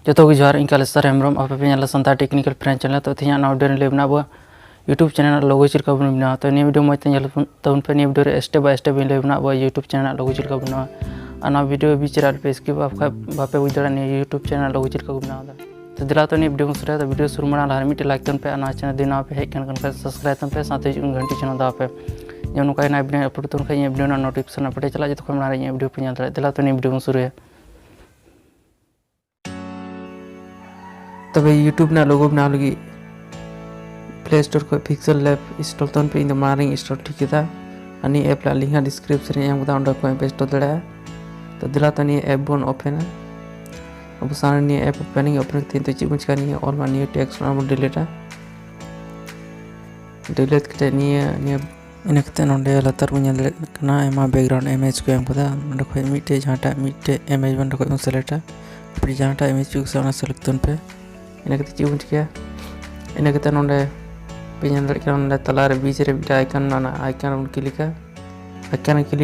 जो तो जोहार इन कालेसर हेम्ब्रम आप पे संतार टेक्निकल फ्रेंड चैनल तो तीन वीडियो लेबना अब यूट्यूब चैनल लोगो चिलका बन बना तो नहीं वीडियो मत तब पे वीडियो रे स्टेप बाय स्टेप लेबना अब यूट्यूब चैनल लोगो चिलका बना और वीडियो बीच पे स्किप बापे बुझा यूट्यूब चैनल लोगो चिलका बना तो दिला तो नहीं वीडियो शुरू तो वीडियो शुरू माना मिट्टे लाइक तन पे चैनल दिन पे हेजन सब्सक्राइब तन पे साथ घंटी चैनल दा पे जो नौका वीडियो अपलोड तन वीडियो नोटिफिकेशन अपडेट चला जो माना वीडियो पे दाड़ा दिला तो नहीं वीडियो शुरू तब यूट्यूब ना लोगो बना लगी प्ले स्टोर को PixelLab इंस्टॉल तन पे इन मारिंग इंस्टॉल ठीक है अनि ऐप ला लिंक डिस्क्रिप्शन एम को अंडर को इंस्टॉल दड़ा तो दिला तो नहीं ऐप बन ओपन है अब सारे नहीं ऐप ओपनिंग ओपन तीन तो चीज का नहीं ऑल वन न्यू टेक्स्ट ना डिलीट करते नहीं इन कते नोंडे लतार बन दड़े कना एमा बैकग्राउंड इमेज को एम को नोंडे खय मिटे जहाटा मिटे इमेज बन को सेलेक्ट अपनी जहाटा इमेज को साना सेलेक्ट तन पे इन कते चीज चिका इन कते नोंडे पे दड़े नोंडे तलारे बीच रे मिटे आइकन ना आइकन उन क्लिक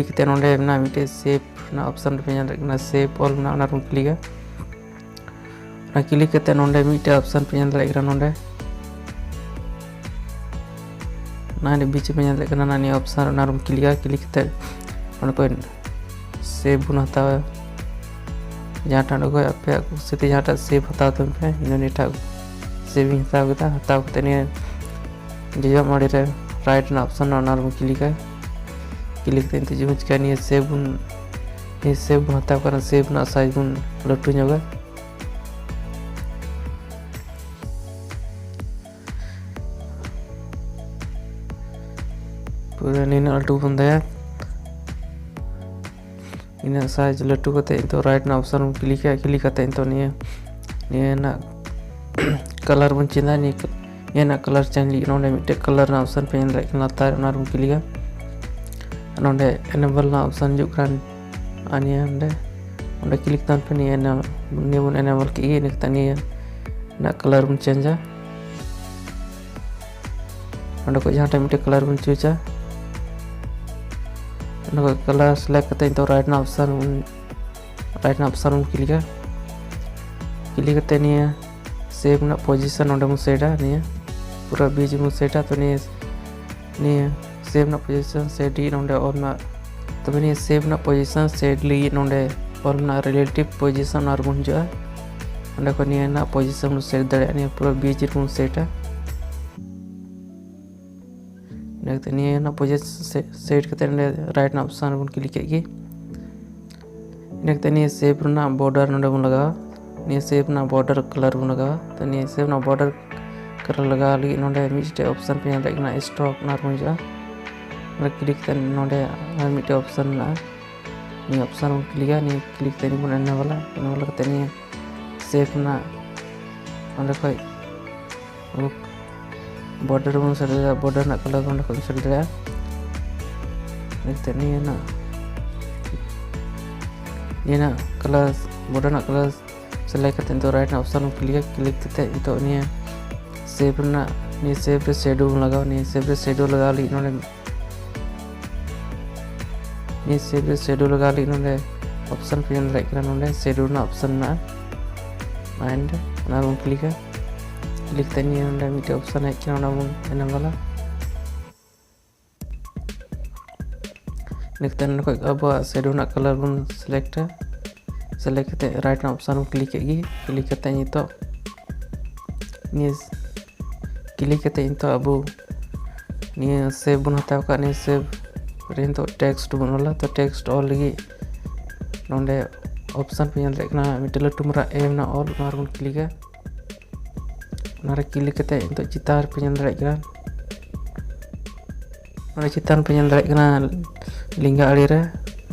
कते नोंडे ना मिटे सेव ना ऑप्शन पे दड़े सेव ऑल ना उन क्लिक करते नोंडे मिटे ऑप्शन पे दड़े नोंडे ना बीच पे दड़े ना नि ऑप्शन ना उन क्लिक करते को सेव बन हतावा जहाँ को पे कुछ जहाँ सेव हताव तन पे इन नीटा सेविंग हताव जो माड़ी रे राइट ना ऑप्शन ना क्लिक करते जो चिका नहीं सेव बन हताव कर सेव ना साइज बन लटू जोगा पूरा नीन लटू बन दया इन साइज लटू करते तो राइट ना ऑप्शन क्लिक करते तो नहीं ना कलर बन चेंजा नहीं ना कलर चेंज नोंडे मिटे कलर ना ऑप्शन पे लातार ना क्लिक नोंडे एनेबल ना ऑप्शन जो कान आनिया नोंडे क्लिक तन पे नहीं ना बन एनेबल की निकता नहीं ना कलर बन चेंजा नोंडे को जहां मिटे कलर बन चूजा कलर सेलेक्ट करते तो राइट ना ऑप्शन क्लिक करते नहीं सेव ना पोजीशन नोंडे मु सेटा नहीं पूरा बीच मु सेटा तो नहीं सेव ना पोजीशन सेट ही नोंडे और ना तब नहीं सेव ना पोजीशन सेट ली नोंडे और ना रिलेटिव पोजीशन और बन जो नोंडे को नहीं ना पोजीशन सेट दड़े नहीं पूरा बीच मु सेटा नहीं ना पोजीशन सेट करते राइट ना ऑप्शन बन क्लिक की नहीं सेव ना बॉर्डर नोंडे बन लगा नहीं सेव ना बॉर्डर कलर बन लगा तो नहीं सेव ना बॉर्डर कलर लगा लगी नोंडे मिटे ऑप्शन पे ना स्टॉक ना बन जा क्लिक करते नोंडे और मिटे ऑप्शन ना नहीं ऑप्शन क्लिक नहीं क्लिक करते बन एने वाला करते नहीं सेव ना नोंडे खय बॉर्डर बन सर बॉर्डर ना कलर बन को सर दड़ा देखते नहीं ना कलर बॉर्डर ना कलर सेलेक्ट करते तो राइट ना ऑप्शन क्लिक करते तो नहीं सेव ना नहीं सेव रे शेडो लगाओ नहीं सेव रे शेडो लगा ली नोंडे नहीं सेव रे शेडो लगा ली नोंडे ऑप्शन पे दड़े नोंडे शेडो ना ऑप्शन ना एंड ना क्लिक करते नहीं नोंडे मिटे ऑप्शन है ना बन एने वाला देखते हैं अब शेडो ना कलर बन सेलेक्ट करते राइट ना ऑप्शन क्लिक करते नहीं तो नहीं क्लिक करते तो अब नहीं सेव बन हताव का नहीं सेव रेन तो टेक्स्ट बन वाला तो टेक्स्ट ऑल लगी नोंडे ऑप्शन पे दड़े मिटे लटू मरा एम ना ऑल ना बन क्लिक क्लिक करते तो चितार पे दड़े चितान पे दड़े लिंगा आड़ी रे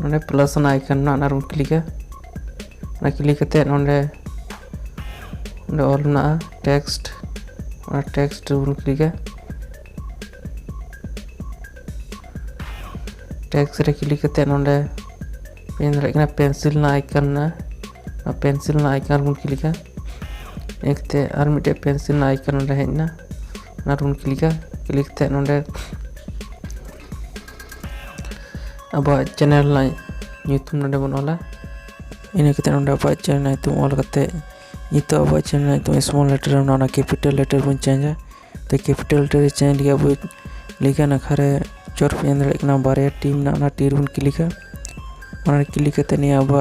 नोंडे प्लस ना आइकन ना क्लिक करते नोंडे ऑल ना टेक्स्ट बन क्लिक टेक्स्ट रे क्लिक करते नोंडे पे दड़े पेंसिल ना आइकन बन क्लिक एकते और मिटे पेंसिल ना आइकन नोंडे हेजना ना बन क्लिक करते नोंडे अब चैनल ना यूट्यूब नोंडे बन ऑला इन करते नोंडे अब चैनल यूट्यूब ऑल करते itu अब चैनल तो स्मॉल लेटर ना कैपिटल लेटर बन चेंज तो कैपिटल लेटर चेंज लिया अब लिखा ना खरे चोर पे बारे टीम ना टीर बन क्लिका क्लिक करते अब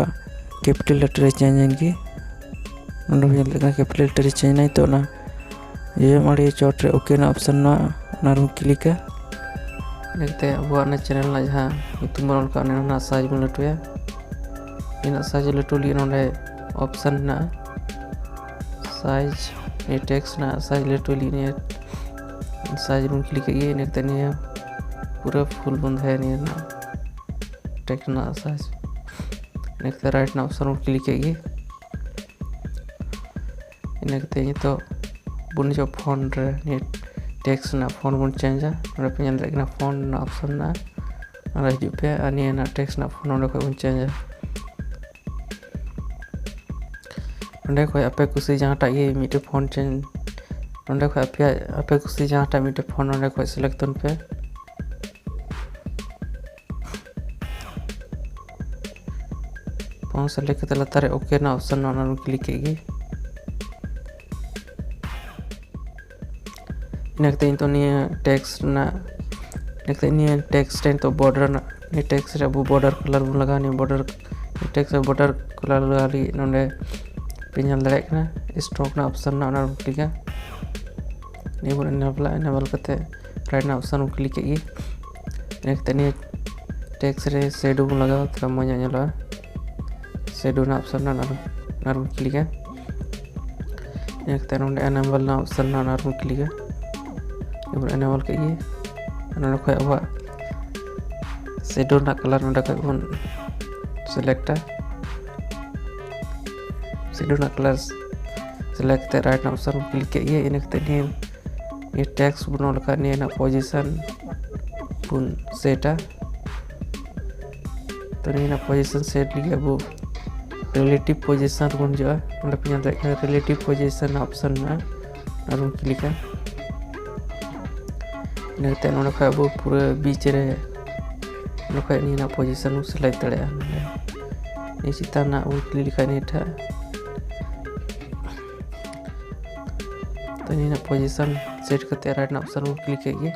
कैपिटल लेटर चेंज इनकी कैपिटल लेटर चेंज ना तो ना ये माड़ी चोट रे ओके ना ऑप्शन ना क्लिका देखते अब चैनल ना जहाँ ᱧᱩᱛᱩᱢ ᱵᱚᱱ ᱚᱞ ᱠᱟᱜᱼᱟ ᱚᱱᱟ साइज बन लटुया इन साइज लटु लिए नोडे ऑप्शन ना साइज ये टेक्स्ट ना साइज लटु लिए साइज बन क्लिक किए देखते नहीं पूरा फुल बंद है नहीं ना टेक्स्ट ना साइज देखते राइट ना ऑप्शन क्लिक किए इनके तो बुन जो फोन रे टेक्स्ट ना फोन बन चेंज है पे फोन ना ऑप्शन ना हजू पे ना टेक्स्ट ना फोन बन चेंज नोडे खो आपे कुसी जहाँटा ये मिटे फोन चेंज नोडे खो आपे कुसी जहाँटा मिटे फोन नोडे खो सिलेक्ट तन पे फोन सेलेक्ट करते लतारे ओके ना ऑप्शन ना क्लिक किए इनके तो नहीं टेक्स्ट ना नहीं टेक्स्ट तो बॉर्डर ना ये टेक्स्ट रे अब बॉर्डर कलर बन लगा नहीं बॉर्डर टेक्स्ट बॉर्डर कलर लगा ली नोडे पिनल दाड़ा स्ट्रोक ना ऑप्शन ना क्लिका नहीं बन इनेबल करते राइट ना ऑप्शन क्लिक किए इनके नहीं टेक्स्ट रे शेडो बन लगा थोड़ा मजा ñeloa शेडो ना ऑप्शन ना क्लिका इनके नोडे इनेबल ना ऑप्शन ना क्लिका इनेबल किए नोडे खो अब शेडो ना कलर नोडे खो बन सिलेक्टा शेडो ना कलर सिलेक्ट राइट ना ऑप्शन क्लिक किए इनके ये टेक्स्ट बन लगा नहीं ना पोजीशन बन सेटा तो नहीं ना पोजीशन सेट लिया अब रिलेटिव पोजीशन बन जो रिलेटिव पोजीशन ऑप्शन ना क्लिक इनके नोडे खो अब पूरा बीच रे नोडे नहीं ना पोजीशन सिलेक्ट दाड़ा ये चिता ना क्लिक लिखा नहीं था तो नहीं पोजीशन सेट करते राइट ना ऑप्शन क्लिक किए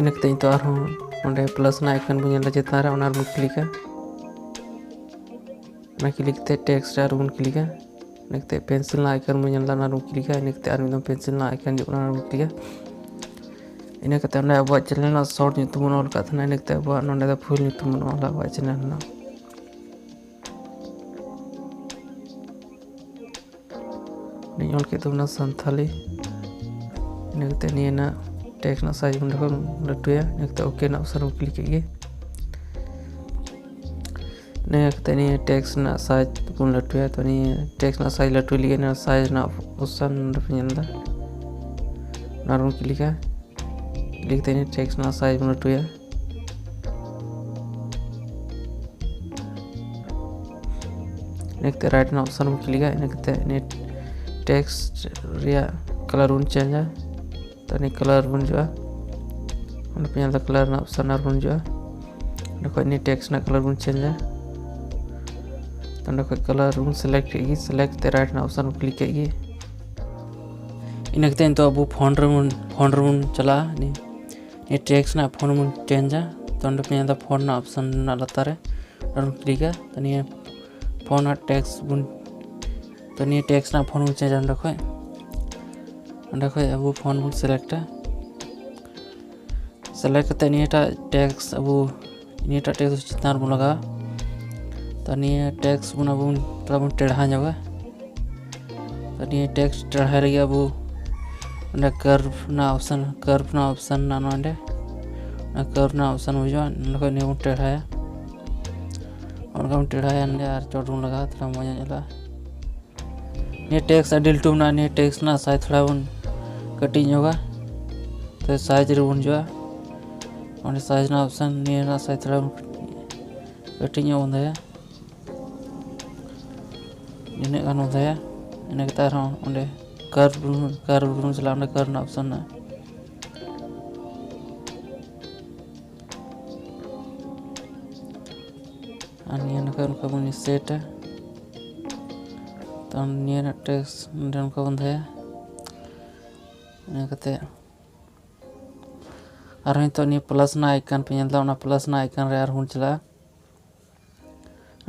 इनके तो और प्लस ना आइकन बन चेतान रे क्लिक क्लिक टेक्स्ट बन क्लिक इनके पेंसिल ना आइकन बन क्लिक इनके और पेंसिल ना आइकन क्लिक इनके अब चैनल शॉर्ट ᱧᱩᱛᱩᱢ बन ऑल इनके अब ना फुल ᱧᱩᱛᱩᱢ बन ऑल अब चैनल ना ऑल के santhali इनके नहीं ना टेक्स्ट ना साइज बन लटुया इनके ओके ना ऑप्शन क्लिक किए इनके नहीं टेक्स्ट ना साइज बन लटुया तो नहीं टेक्स्ट ना साइज लटु लिए ना साइज ना ऑप्शन ना क्लिक क्लिक नहीं टेक्स्ट ना साइज बन लटुया इनके राइट ना ऑप्शन क्लिक इनके टेक्स्ट रिया कलर बन चेंज तो नहीं कलर बन जो पे कलर ना ऑप्शन बन जो नहीं टेक्स्ट ना कलर बन चेंज तो कलर बन सिलेक्ट राइट ना ऑप्शन क्लिक किए इनके तो अब फोन बन चला ये टेक्स्ट ना फोन बन चेंज तो पे फोन ना ऑप्शन ना लतारे क्लिक तो नहीं फोन ना टेक्स्ट बन तो नहीं टेक्स्ट ना फोन बन चेंज अंडे खो अब फोन बन सिलेक्ट करते नहीं टेक्स्ट अब नहीं टेक्स्ट चितान बन लगा तो नहीं टेक्स्ट बन अब थोड़ा बन टेढ़ा जोगा तो नहीं टेक्स्ट टेढ़ा लगे अब कर्व ना ऑप्शन ना नोडे कर्व ना ऑप्शन बुझा नहीं बन टेढ़ाया और टेढ़ाया और चोट बन लगा थोड़ा मजा ñeloa ये टेक्स्ट डिलीट ना ये टेक्स्ट ना साइज थोड़ा बन कटिंग होगा तो साइज रे बन जो और साइज ना ऑप्शन नहीं ना साइज थोड़ा कटिंग बंद है इन गान बंद है इनके कर्व चला कर्व ना ऑप्शन ना सेट तो निया टेक्स्ट नोंडे उनका बन दया ᱤᱱᱟᱹ ᱠᱟᱛᱮ ᱟᱨᱦᱚᱸ ᱱᱤᱛᱚᱜ ᱱᱤᱭᱟᱹ ᱯᱞᱟᱥ ᱨᱮᱱᱟᱜ ᱟᱭᱠᱚᱱ ᱯᱮ ᱧᱮᱞ ᱫᱟ ᱚᱱᱟ ᱯᱞᱟᱥ ᱨᱮᱱᱟᱜ ᱟᱭᱠᱚᱱ ᱨᱮ ᱟᱨᱦᱚᱸ ᱪᱟᱞᱟᱜᱼᱟ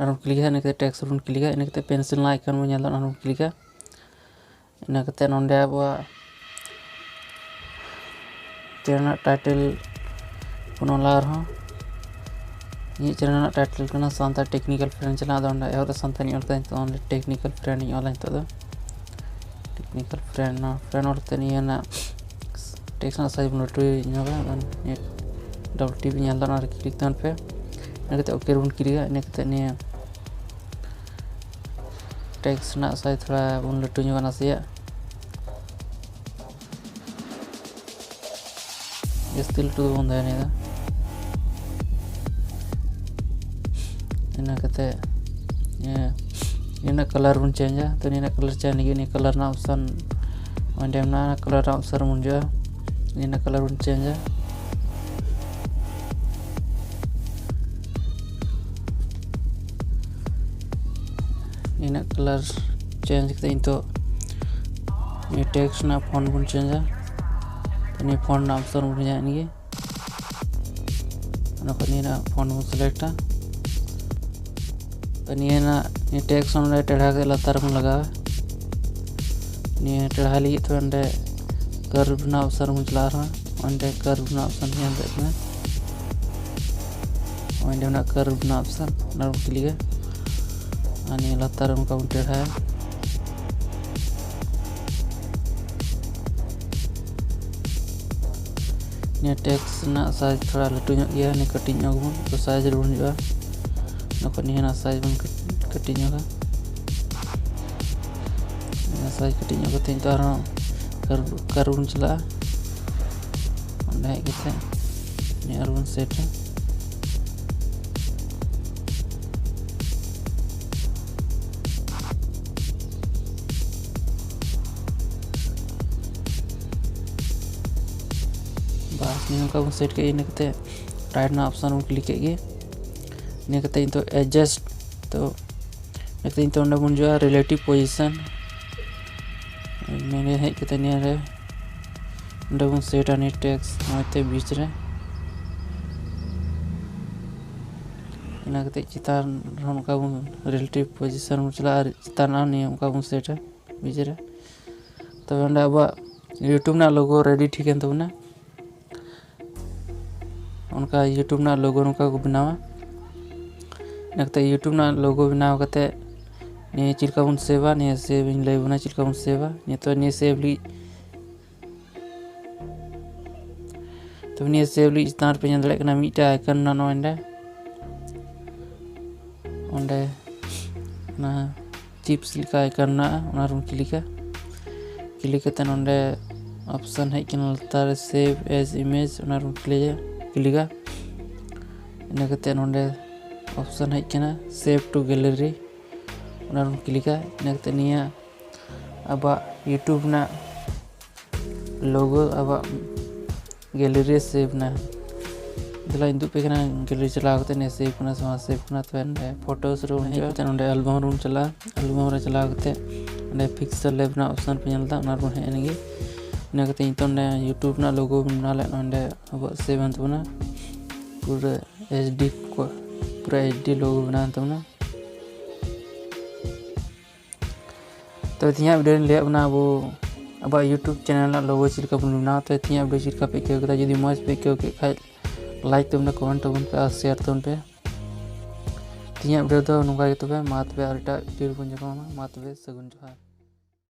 ᱟᱨᱦᱚᱸ ᱠᱞᱤᱠᱟ ᱤᱱᱟᱹ ᱠᱟᱛᱮ ᱴᱮक्ᱥᱴ ᱵᱚᱱ ᱠᱞᱤᱠᱟ ᱤᱱᱟᱹ ᱠᱟᱛᱮ ᱯᱮᱱᱥᱤᱞ ᱨᱮᱱᱟᱜ ᱟᱭᱠᱚᱱ ᱵᱚᱱ ᱧᱮᱞ ᱫᱟ ᱚᱱᱟ ᱵᱚᱱ ᱠᱞᱤᱠᱟ ᱤᱱᱟᱹ ᱠᱟᱛᱮ ᱱᱚᱸᱰᱮ ᱟᱵᱚᱣᱟᱜ ᱪᱮᱱᱮᱞ ᱨᱮᱱᱟᱜ ᱴᱟइटल ᱵᱚᱱ ᱚᱞᱟ ᱟᱨᱦᱚᱸ ᱤᱧᱟᱹᱜ ᱪᱮᱱᱮᱞ ᱨᱮᱱᱟᱜ ᱴᱟइटल ᱠᱟᱱᱟ ᱥᱟᱱᱛᱟᱲ ᱴᱮᱠᱱᱤᱠᱮᱞ ᱯᱷᱨᱮন্ড ᱪᱮᱱᱮᱞ ᱟᱫᱚ ᱚᱸᱰᱮ ᱮᱦᱚᱵ ᱨᱮ ᱥᱟᱱᱛᱟᱲᱤ ᱚᱞ ᱠᱟᱫᱟ ᱱᱤᱛᱚᱜ ᱚᱸᱰᱮ ᱴᱮᱠᱱᱤᱠᱮᱞ ᱯᱷᱨᱮন্ড ᱤᱧ ᱚᱞᱟ ᱱᱤᱛᱚᱜ ᱫᱚ टेक्निकल फ्रेंड ऑल ते निया ना टेक्स्ट ना साइज बन लटू ᱧᱚᱜᱟ डबल टी ᱧᱮᱞ ᱫᱟ ᱚᱱᱟ क्लिक ᱛᱟᱱ ᱯᱮ ᱤᱱᱟᱹ ᱠᱟᱛᱮ ओके ᱵᱚᱱ क्लिक ᱤᱱᱟᱹ ᱠᱟᱛᱮ ᱱᱤᱭᱟᱹ टेक्स्ट ना साइज थोड़ा बन लटू ᱧᱚᱜᱟ नासिया जस्ती लटू बन दा निया इना कते ina कलर बन चेंज तो ina कलर चेंज लगी ina कलर ना ऑप्शन ओंडे ना कलर ऑप्शन बन जा ina कलर बन चेंज ina कलर चेंज करते तो ये टेक्स्ट ना फॉन्ट बन चेंज तो नी फॉन्ट ना ऑप्शन बन जा इनगे ना को नी ना फॉन्ट बन सेलेक्ट तो निया ना ये टेक्स्ट ओंडे टेढ़ा के लतार बन लगा निया टेढ़ा लगी तो ओंडे कर्व ना ऑप्शन बन चला रहा ओंडे कर्व ना ऑप्शन ᱧᱮᱞ ᱫᱟ ᱠᱟᱱᱟ ओंडे ना कर्व ना ऑप्शन ना क्लिक अनि लतार उनका बन टेढ़ा निया टेक्स्ट ना साइज थोड़ा लटू ᱧᱚᱜ गया नि कटिंग ᱧᱚᱜ बन तो साइज बन जा नको निया साइज बन कटिंग ᱧᱚᱜᱟ साइज कटिंग ᱧᱚᱜ कते तो आरो कर्व बन चला ओंडे हेज कते नि आरो बन सेट बस नि का बन सेट के इने कते राइट ना ऑप्शन बन क्लिक के इने कते तो एडजस्ट तो नेक्स्ट तो ओंडे बन जा रिलेटिव पोजीशन मैंने हेज कते निया रे ओंडे बन सेट अनि टेक्स्ट नते बीच रे इना कते चितान हमका बन रिलेटिव पोजीशन बन चला चितान नि हमका बन सेट बीच रे तो ओंडे अब यूट्यूब ना लोगो रेडी ठीक है तो ना उनका यूट्यूब ना लोगो उनका को बनावा नकते यूट्यूब ना लोगो बनाव कते ने चिलका बन सेवा ने सेव इन ले बना चिलका बन सेवा ने तो ने सेव ली तो ने सेव ली स्टार पे ñandale kana मीटा आइकन ना ओंडे ओंडे ना चिप्स लिखा आइकन ना ओना रूम क्लिक कते ओंडे ऑप्शन है कि लतार सेव एज इमेज ओना रूम क्लिक इना कते ओंडे ऑप्शन है कि सेव टू गैलरी ओना रूम क्लिक इना कते निया अब यूट्यूब ना लोगो अब गैलरी सेव ना दला इंदु पे कना गैलरी चला कते ने सेव कना तो एंडे फोटोस रो ओंडे एल्बम रूम चला एल्बम रे चला कते ओंडे PixelLab ना ऑप्शन पे ñelदा ओना रूम है एनगे इना कते इंतो ने यूट्यूब ना लोगो बना ले ओंडे अब सेव अंत बना पूरा एचडी को पूरा एचडी लोगो बना अंत बना तो तिया वीडियो ले बना वो अब यूट्यूब चैनल ना लोगो चिलका बन बना तो तिया वीडियो चिलका पे के कदा यदि मौज पे के खाय लाइक तो कमेंट तो पे और शेयर तो पे तिया वीडियो तो नुका के तो मा तबे आरटा वीडियो बन जमा मा तबे सगुन जोहार।